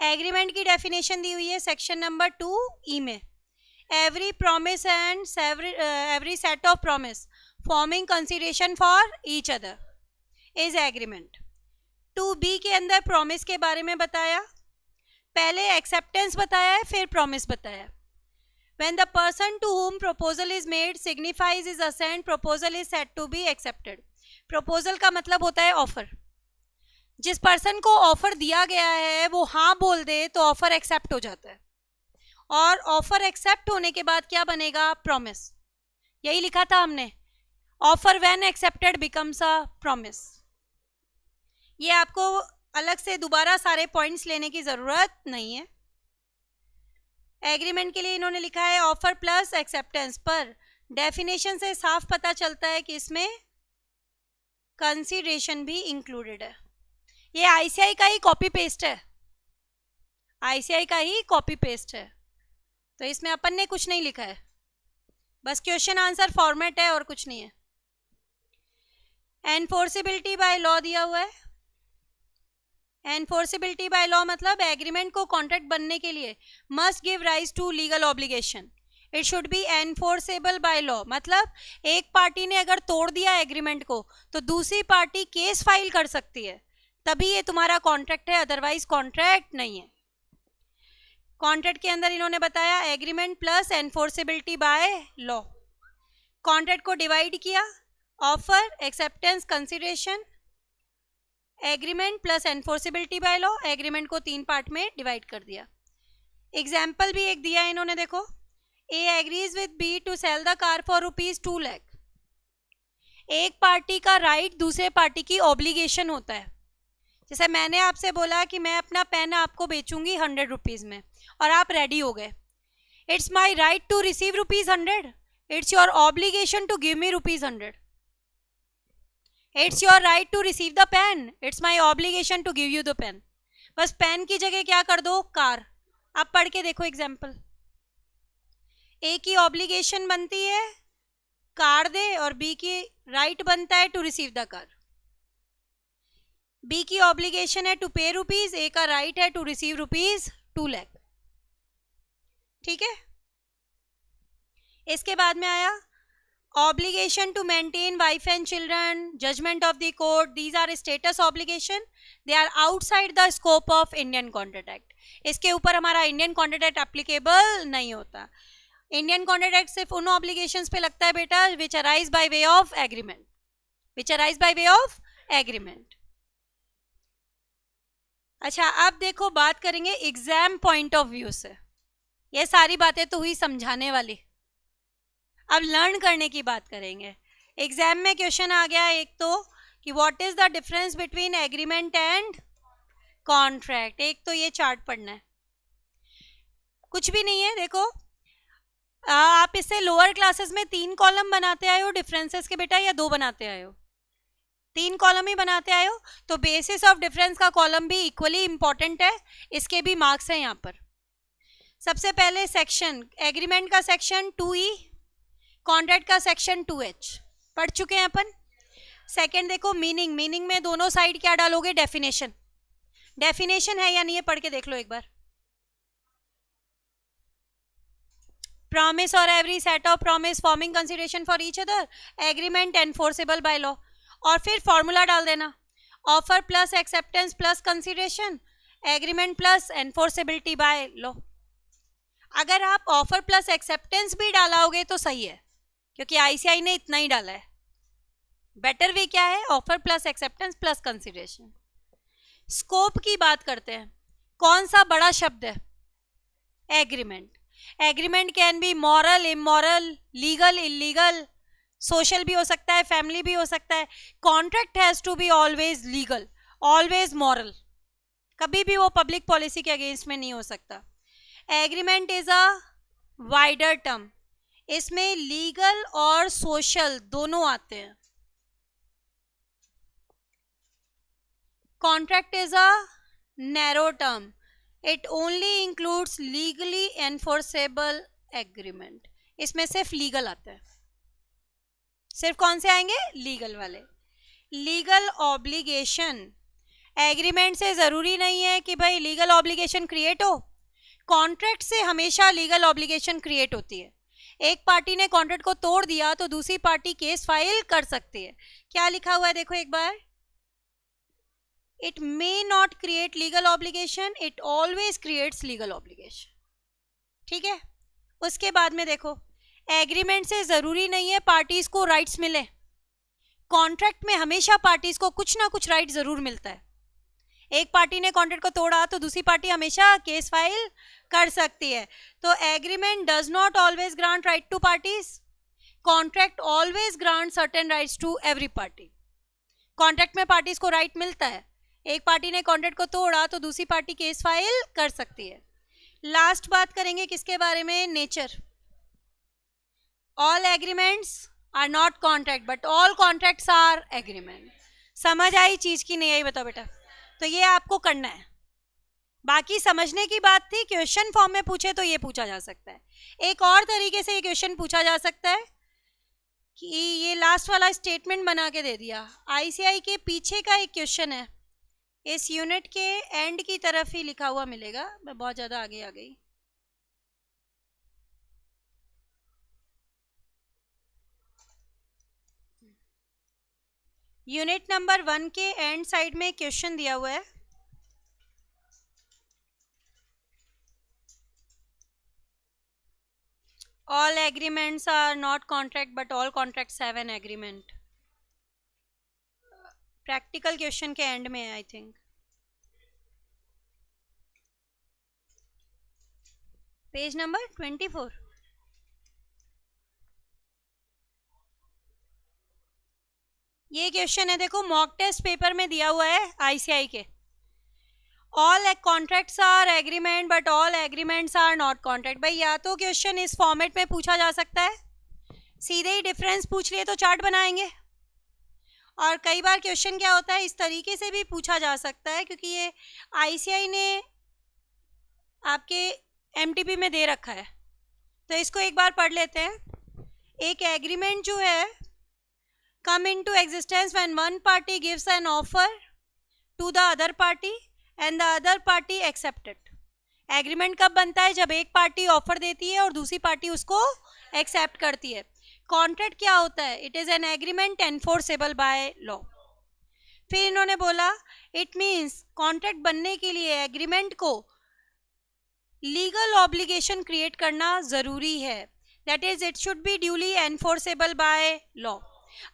एग्रीमेंट की डेफिनेशन दी हुई है सेक्शन नंबर 2E में। Every promise and every set of promise forming consideration for each other is agreement. 2B के अंदर प्रॉमिस के बारे में बताया, पहले एक्सेप्टेंस बताया है, फिर प्रॉमिस बताया। When the person to whom proposal is made signifies his assent, proposal is said to be accepted. Proposal का मतलब होता है ऑफर। जिस पर्सन को ऑफर दिया गया है वो हाँ बोल दे तो ऑफर एक्सेप्ट हो जाता है, और ऑफर एक्सेप्ट होने के बाद क्या बनेगा, प्रॉमिस। यही लिखा था हमने, offer when accepted becomes a promise. ये आपको अलग से दोबारा सारे पॉइंट्स लेने की जरूरत नहीं है। एग्रीमेंट के लिए इन्होंने लिखा है ऑफर प्लस एक्सेप्टेंस, पर डेफिनेशन से साफ पता चलता है कि इसमें कंसीडरेशन भी इंक्लूडेड है। ये आईसीआई का ही कॉपी पेस्ट है, आईसीआई का ही कॉपी पेस्ट है, तो इसमें अपन ने कुछ नहीं लिखा है, बस क्वेश्चन आंसर फॉर्मेट है और कुछ नहीं है। एनफोर्सिबिलिटी बाय लॉ दिया हुआ है। एनफोर्सिबिलिटी बाय लॉ मतलब एग्रीमेंट को कॉन्ट्रैक्ट बनने के लिए must give rise to legal obligation, it should be enforceable by law. मतलब एक पार्टी ने अगर तोड़ दिया एग्रीमेंट को तो दूसरी पार्टी केस फाइल कर सकती है, तभी ये तुम्हारा कॉन्ट्रैक्ट है, अदरवाइज कॉन्ट्रैक्ट नहीं है। कॉन्ट्रैक्ट के अंदर इन्होंने बताया agreement plus enforceability by law. Contract को डिवाइड किया, offer, acceptance, consideration, agreement plus enforceability by law. Agreement को 3 पार्ट में डिवाइड कर दिया। एग्जाम्पल भी एक दिया है इन्होंने, देखो A agrees with B to sell the car for ₹2 lakh. एक पार्टी का राइट दूसरे पार्टी की ऑब्लिगेशन होता है। जैसे मैंने आपसे बोला कि मैं अपना पेन आपको बेचूंगी ₹100 में और आप रेडी हो गए, it's my right to receive ₹100, it's your obligation to give me ₹100। It's your right to receive the pen, it's my obligation to give you the pen. बस पेन की जगह क्या कर दो, कार। अब पढ़ के देखो एग्जाम्पल। ए की ऑब्लिगेशन बनती है कार दे, और बी की राइट बनता है to receive the car. B की ऑब्लिगेशन है टू पे ₹, ए का राइट है टू रिसीव ₹2 लाख। ठीक है। इसके बाद में आया obligation to maintain wife and children, judgment of the court, these are status obligation, they are outside the scope of Indian Contract Act. इसके ऊपर हमारा इंडियन कॉन्ट्रैक्ट एक्ट एप्लीकेबल नहीं होता। इंडियन कॉन्ट्रैक्ट एक्ट सिर्फ उन ऑब्लिगेशंस पे लगता है बेटा विच arise by way of agreement, which arise by way of agreement. अच्छा, अब देखो बात करेंगे एग्जाम पॉइंट ऑफ व्यू से। ये सारी बातें तो हुई समझाने वाली, अब लर्न करने की बात करेंगे। एग्जाम में क्वेश्चन आ गया एक तो कि what is the difference between agreement and contract. एक तो ये चार्ट पढ़ना है, कुछ भी नहीं है। देखो आप इससे लोअर क्लासेस में 3 कॉलम बनाते आए हो डिफरेंसेस के बेटा, या 2 बनाते आए हो? 3 कॉलम ही बनाते आए हो, तो बेसिस ऑफ डिफरेंस का कॉलम भी इक्वली इंपॉर्टेंट है, इसके भी मार्क्स हैं यहाँ पर। सबसे पहले सेक्शन, एग्रीमेंट का सेक्शन 2E, कॉन्ट्रैक्ट का सेक्शन 2H पढ़ चुके हैं अपन। सेकंड देखो मीनिंग, मीनिंग में दोनों साइड क्या डालोगे, डेफिनेशन। डेफिनेशन है या नहीं है पढ़ के देख लो एक बार। प्रॉमिस और every set of promise forming consideration for each other, agreement enforceable by law. और फिर फॉर्मूला डाल देना, offer plus acceptance plus consideration, agreement plus enforceability bye law. अगर आप ऑफर प्लस एक्सेप्टेंस भी डालोगे तो सही है, क्योंकि आईसीआई ने इतना ही डाला है। बेटर वे क्या है, offer plus acceptance plus consideration. Scope की बात करते हैं, कौन सा बड़ा शब्द है, agreement. Agreement can be moral, immoral, legal, illegal, social भी हो सकता है, फैमिली भी हो सकता है। Contract has to be always legal, always moral, कभी भी वो पब्लिक पॉलिसी के अगेंस्ट में नहीं हो सकता। Agreement is a wider term, इसमें लीगल और सोशल दोनों आते हैं। Contract is a narrow term, it only includes legally enforceable agreement. इसमें सिर्फ लीगल आता है, सिर्फ कौन से आएंगे? लीगल वाले। लीगल ऑब्लिगेशन, एग्रीमेंट से जरूरी नहीं है कि भाई लीगल ऑब्लिगेशन क्रिएट हो, कॉन्ट्रैक्ट से हमेशा लीगल ऑब्लिगेशन क्रिएट होती है। एक पार्टी ने कॉन्ट्रैक्ट को तोड़ दिया तो दूसरी पार्टी केस फाइल कर सकती है। क्या लिखा हुआ है देखो एक बार, it may not create legal obligation, it always creates legal obligation. ठीक है, उसके बाद में देखो, एग्रीमेंट से जरूरी नहीं है पार्टीज को राइट्स मिले, कॉन्ट्रैक्ट में हमेशा पार्टीज को कुछ ना कुछ राइट जरूर मिलता है। एक पार्टी ने कॉन्ट्रैक्ट को तोड़ा तो दूसरी पार्टी हमेशा केस फाइल कर सकती है। तो agreement does not always grant right to parties, contract always grant certain rights to every party. Contract में पार्टीज को राइट मिलता है, एक पार्टी ने कॉन्ट्रैक्ट को तोड़ा तो दूसरी पार्टी केस फाइल कर सकती है। लास्ट बात करेंगे किसके बारे में? Nature. All agreements are not contract but all contracts are agreement. समझ आई चीज की नहीं आई? बताओ बेटा। तो ये आपको करना है, बाकी समझने की बात थी। क्वेश्चन फॉर्म में पूछे तो ये पूछा जा सकता है, एक और तरीके से ये क्वेश्चन पूछा जा सकता है कि ये लास्ट वाला स्टेटमेंट बना के दे दिया। आईसीआई के पीछे का एक क्वेश्चन है, इस यूनिट के एंड की तरफ ही लिखा हुआ मिलेगा। मैं बहुत ज़्यादा आगे आ गई। यूनिट नंबर 1 के एंड साइड में क्वेश्चन दिया हुआ है। All agreements are not contract but all contracts have an agreement. Practical question के एंड में है आई थिंक। Page number 24। ये क्वेश्चन है देखो, मॉक टेस्ट पेपर में दिया हुआ है आईसीआई के। All contracts are agreement but all agreements are not contract. भाई या तो क्वेश्चन इस फॉर्मेट में पूछा जा सकता है, सीधे ही डिफरेंस पूछ लिए तो चार्ट बनाएंगे, और कई बार क्वेश्चन क्या होता है इस तरीके से भी पूछा जा सकता है, क्योंकि ये आईसीआई ने आपके एमटीपी में दे रखा है। तो इसको एक बार पढ़ लेते हैं। एक एग्रीमेंट जो है, come into existence when one party gives an offer to the other party and the other party accept it. Agreement कब बनता है? जब एक पार्टी ऑफर देती है और दूसरी पार्टी उसको एक्सेप्ट करती है। कॉन्ट्रैक्ट क्या होता है? It is an agreement enforceable by law. फिर इन्होंने बोला इट मीन्स कॉन्ट्रैक्ट बनने के लिए एग्रीमेंट को लीगल ऑब्लिगेशन क्रिएट करना जरूरी है, that is it should be duly enforceable by law.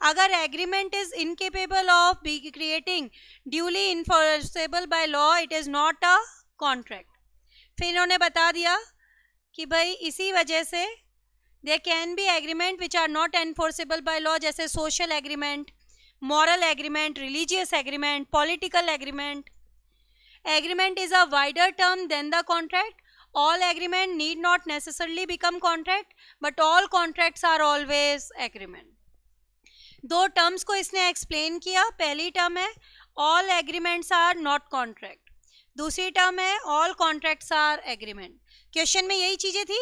अगर agreement is incapable of be creating duly enforceable by law, it is not a contract. फिर इन्होंने बता दिया कि भाई इसी वजह से there can be agreement which are not enforceable by law, जैसे social agreement, moral agreement, religious agreement, political agreement. Agreement is a wider term than the contract. All agreement need not necessarily become contract, but all contracts are always agreement. दो terms को इसने explain किया। पहली term है all agreements are not contract, दूसरी term है all contracts are agreement. Question में यही चीजें थी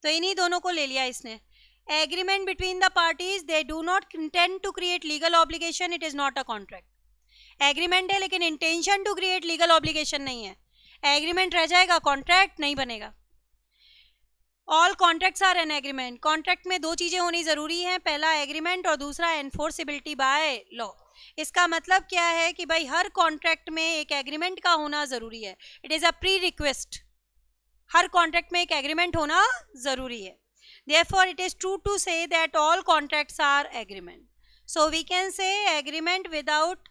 तो इन्हीं दोनों को ले लिया इसने। Agreement between the parties, they do not intend to create legal obligation, it is not a contract. Agreement है लेकिन intention to create legal obligation नहीं है, एग्रीमेंट रह जाएगा, कॉन्ट्रैक्ट नहीं बनेगा। All contracts are an agreement. Contract में दो चीजें होनी जरूरी हैं, पहला एग्रीमेंट और दूसरा एनफोर्सिबिलिटी बाय लॉ। इसका मतलब क्या है कि भाई हर कॉन्ट्रैक्ट में एक एग्रीमेंट का होना जरूरी है, it is a pre request. हर कॉन्ट्रैक्ट में एक एग्रीमेंट होना जरूरी है। Therefore it is true to say that all contracts are agreement. So we can say agreement without,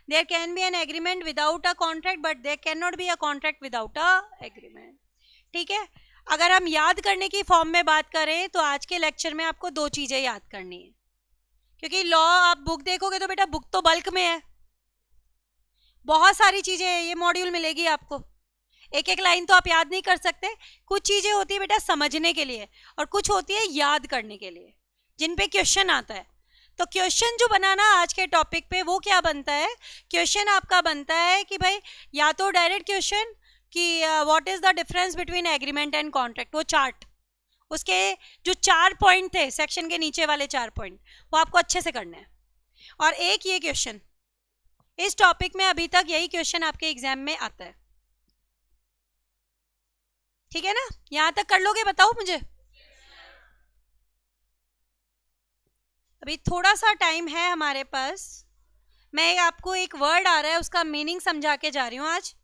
there can be an agreement without a contract but there cannot be a contract without a agreement। ठीक है, अगर हम याद करने की form में बात करें तो आज के लेक्चर में आपको दो चीजें याद करनी है, क्योंकि लॉ आप बुक देखोगे तो बेटा बुक तो बल्क में है, बहुत सारी चीजें ये मॉड्यूल मिलेगी आपको, एक एक लाइन तो आप याद नहीं कर सकते। कुछ चीजें होती है बेटा समझने के लिए और कुछ होती है याद करने के लिए, जिन पे क्वेश्चन आता है। तो क्वेश्चन जो बनाना आज के टॉपिक पे वो क्या बनता है, क्वेश्चन आपका बनता है कि भाई या तो डायरेक्ट क्वेश्चन कि what is the difference between agreement and contract, वो चार्ट, उसके जो 4 पॉइंट थे सेक्शन के नीचे वाले 4 पॉइंट, वो आपको अच्छे से करने हैं। और एक ये क्वेश्चन, इस टॉपिक में अभी तक यही क्वेश्चन आपके एग्जाम में आता है, ठीक है ना? यहां तक कर लोगे, बताओ मुझे। अभी थोड़ा सा टाइम है हमारे पास, मैं आपको एक वर्ड आ रहा है उसका मीनिंग समझा के जा रही हूं आज।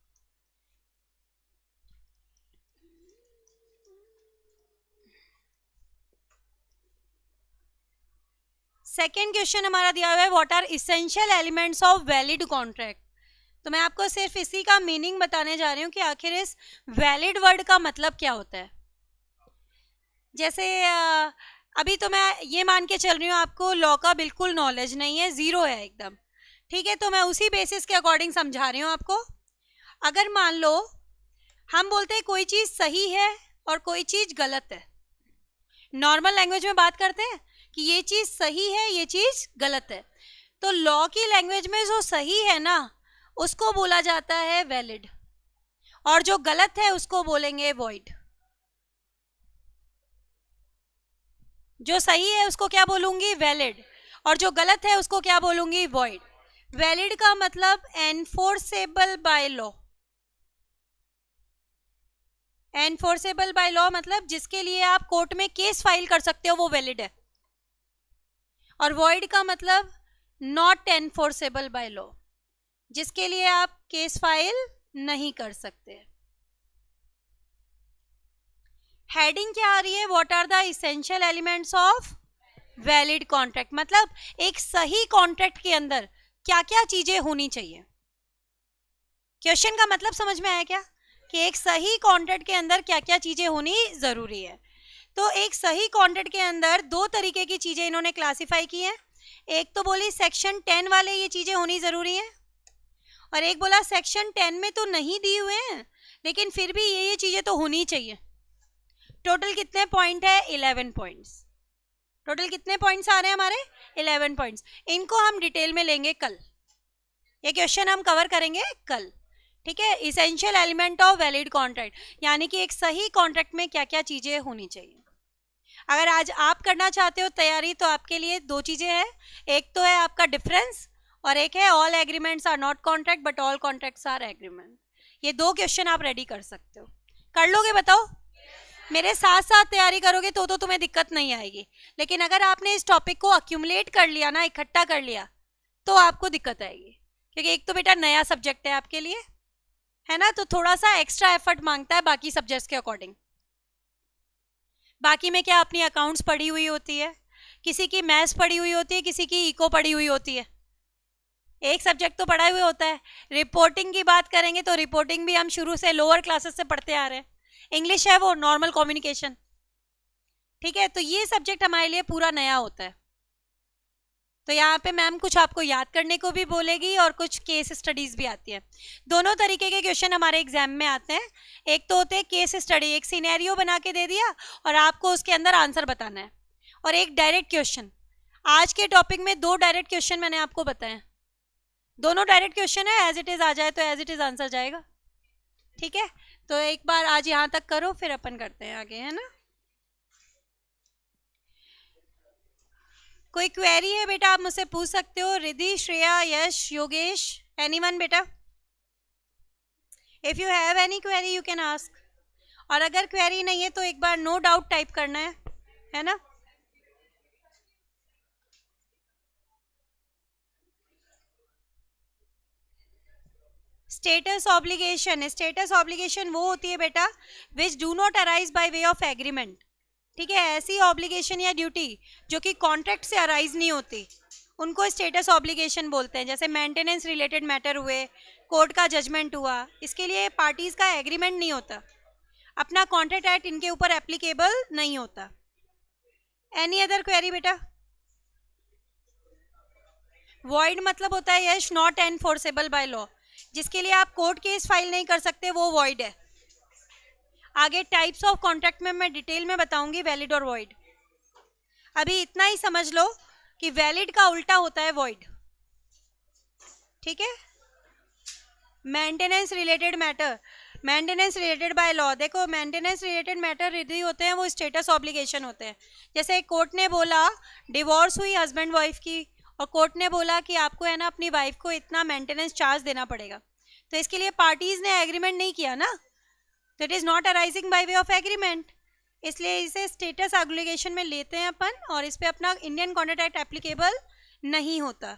सेकेंड क्वेश्चन हमारा दिया हुआ है, what are essential elements of valid contract. तो मैं आपको सिर्फ इसी का मीनिंग बताने जा रही हूँ कि आखिर इस वैलिड वर्ड का मतलब क्या होता है। जैसे अभी तो मैं ये मान के चल रही हूँ आपको लॉ का बिल्कुल नॉलेज नहीं है, जीरो है एकदम, ठीक है? तो मैं उसी बेसिस के अकॉर्डिंग समझा रही हूँ आपको। अगर मान लो हम बोलते हैं कोई चीज़ सही है और कोई चीज़ गलत है, नॉर्मल लैंग्वेज में बात करते हैं कि ये चीज़ सही है, ये चीज़ गलत है, तो लॉ की लैंग्वेज में जो सही है ना उसको बोला जाता है वैलिड, और जो गलत है उसको बोलेंगे वॉइड। जो सही है उसको क्या बोलूंगी, वैलिड, और जो गलत है उसको क्या बोलूंगी, वॉइड। वैलिड का मतलब enforceable by law, enforceable by law मतलब जिसके लिए आप कोर्ट में केस फाइल कर सकते हो वो वैलिड है। और वॉइड का मतलब नॉट एनफोर्सेबल बाय लॉ, जिसके लिए आप केस फाइल नहीं कर सकते। हेडिंग क्या आ रही है, what are the essential elements of valid contract, मतलब एक सही कॉन्ट्रैक्ट के अंदर क्या क्या चीजें होनी चाहिए। क्वेश्चन का मतलब समझ में आया क्या, कि एक सही कॉन्ट्रैक्ट के अंदर क्या क्या चीजें होनी जरूरी है। तो एक सही कॉन्ट्रैक्ट के अंदर दो तरीके की चीजें इन्होंने क्लासिफाई की हैं। एक तो बोली सेक्शन 10 वाले ये चीजें होनी जरूरी है, और एक बोला सेक्शन 10 में तो नहीं दी हुए हैं लेकिन फिर भी ये चीजें तो होनी चाहिए। टोटल कितने पॉइंट है, 11 पॉइंट्स। टोटल कितने पॉइंट्स आ रहे हैं हमारे, 11 पॉइंट्स। इनको हम डिटेल में लेंगे कल, ये क्वेश्चन हम कवर करेंगे कल, ठीक है? Essential element of valid contract, यानी कि एक सही कॉन्ट्रैक्ट में क्या क्या चीजें होनी चाहिए। अगर आज आप करना चाहते हो तैयारी तो आपके लिए दो चीजें हैं, एक तो है आपका डिफरेंस, और एक है all agreements are not contract but all contracts are agreement. ये दो क्वेश्चन आप रेडी कर सकते हो, कर लोगे बताओ? मेरे साथ साथ तैयारी करोगे तो तुम्हें दिक्कत नहीं आएगी, लेकिन अगर आपने इस टॉपिक को अक्यूमुलेट कर लिया ना, इकट्ठा कर लिया, तो आपको दिक्कत आएगी, क्योंकि एक तो बेटा नया सब्जेक्ट है आपके लिए, है ना? तो थोड़ा सा एक्स्ट्रा एफर्ट मांगता है बाकी सब्जेक्ट्स के अकॉर्डिंग। बाकी में क्या अपनी अकाउंट्स पढ़ी हुई होती है, किसी की मैथ्स पढ़ी हुई होती है, किसी की इको पढ़ी हुई होती है, एक सब्जेक्ट तो पढ़ा हुआ होता है। रिपोर्टिंग की बात करेंगे तो रिपोर्टिंग भी हम शुरू से लोअर क्लासेस से पढ़ते आ रहे हैं, इंग्लिश है वो नॉर्मल कम्युनिकेशन, ठीक है? तो ये सब्जेक्ट हमारे लिए पूरा नया होता है। तो यहाँ पे मैम कुछ आपको याद करने को भी बोलेगी और कुछ केस स्टडीज भी आती है। दोनों तरीके के क्वेश्चन हमारे एग्जाम में आते हैं। एक तो होते हैं केस स्टडी, एक सिनेरियो बना के दे दिया और आपको उसके अंदर आंसर बताना है, और एक डायरेक्ट क्वेश्चन। आज के टॉपिक में दो डायरेक्ट क्वेश्चन मैंने आपको बताए, दोनों डायरेक्ट क्वेश्चन है, एज इट इज आ जाए तो एज इट इज आंसर जाएगा, ठीक है? तो एक बार आज यहाँ तक करो, फिर अपन करते हैं आगे, है ना? कोई क्वेरी है बेटा आप मुझसे पूछ सकते हो, रिद्धि, श्रेया, यश, योगेश, एनीवन बेटा? If you have any query you can ask, और अगर क्वेरी नहीं है तो एक बार नो डाउट टाइप करना है ना? स्टेटस ऑब्लिगेशन, स्टेटस ऑब्लिगेशन वो होती है बेटा which do not arise by way of agreement, ठीक है? ऐसी ऑब्लिगेशन या ड्यूटी जो कि कॉन्ट्रैक्ट से अराइज नहीं होती, उनको स्टेटस ऑब्लिगेशन बोलते हैं। जैसे मेंटेनेंस रिलेटेड मैटर हुए, कोर्ट का जजमेंट हुआ, इसके लिए पार्टीज का एग्रीमेंट नहीं होता, अपना कॉन्ट्रैक्ट एक्ट इनके ऊपर एप्लीकेबल नहीं होता। एनी अदर क्वेरी बेटा? वॉइड मतलब होता है यश नॉट एनफोर्सेबल बाय लॉ, जिसके लिए आप कोर्ट केस फाइल नहीं कर सकते, वो वॉइड है। आगे टाइप्स ऑफ कॉन्ट्रैक्ट में मैं डिटेल में बताऊंगी वैलिड और वॉइड। अभी इतना ही समझ लो कि वैलिड का उल्टा होता है वॉइड, ठीक है। Maintenance related matter, maintenance related by law, देखो मेंटेनेंस रिलेटेड मैटर यदि होते हैं वो स्टेटस ऑब्लिगेशन होते हैं। जैसे कोर्ट ने बोला, डिवोर्स हुई हस्बैंड वाइफ की, और कोर्ट ने बोला कि आपको है ना अपनी वाइफ को इतना मेंटेनेंस चार्ज देना पड़ेगा, तो इसके लिए पार्टीज ने एग्रीमेंट नहीं किया ना, तो it is not arising bye way of agreement, इसलिए इसे स्टेटस ऑब्लिगेशन में लेते हैं अपन, और इस पे अपना इंडियन कॉन्ट्रैक्ट एक्ट एप्लीकेबल नहीं होता।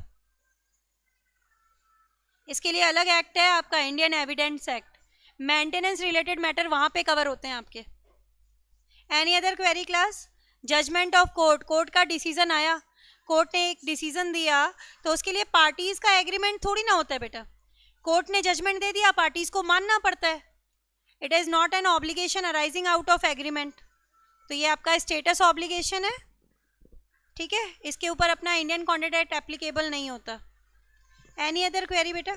इसके लिए अलग एक्ट है आपका, Indian evidence act. Maintenance related matter वहां पे कवर होते हैं आपके। Any other query class? Judgment of court, court का डिसीजन आया, कोर्ट ने एक डिसीजन दिया, तो उसके लिए पार्टीज का एग्रीमेंट थोड़ी ना होता है बेटा, कोर्ट ने जजमेंट दे दिया, पार्टीज को मानना पड़ता है। It is not an obligation arising out of agreement, तो ये आपका स्टेटस ऑब्लिगेशन है, ठीक है, इसके ऊपर अपना इंडियन कॉन्ट्रैक्ट एक्ट एप्लीकेबल नहीं होता। एनी अदर क्वेरी बेटा?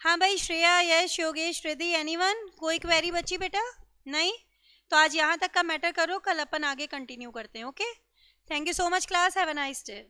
हाँ भाई, श्रेया, यश, योगेश, रिद्धि, एनीवन, कोई क्वेरी बची बेटा? नहीं? तो आज यहाँ तक का मैटर करो, कल अपन आगे कंटिन्यू करते हैं। Okay, thank you so much class, have a nice day.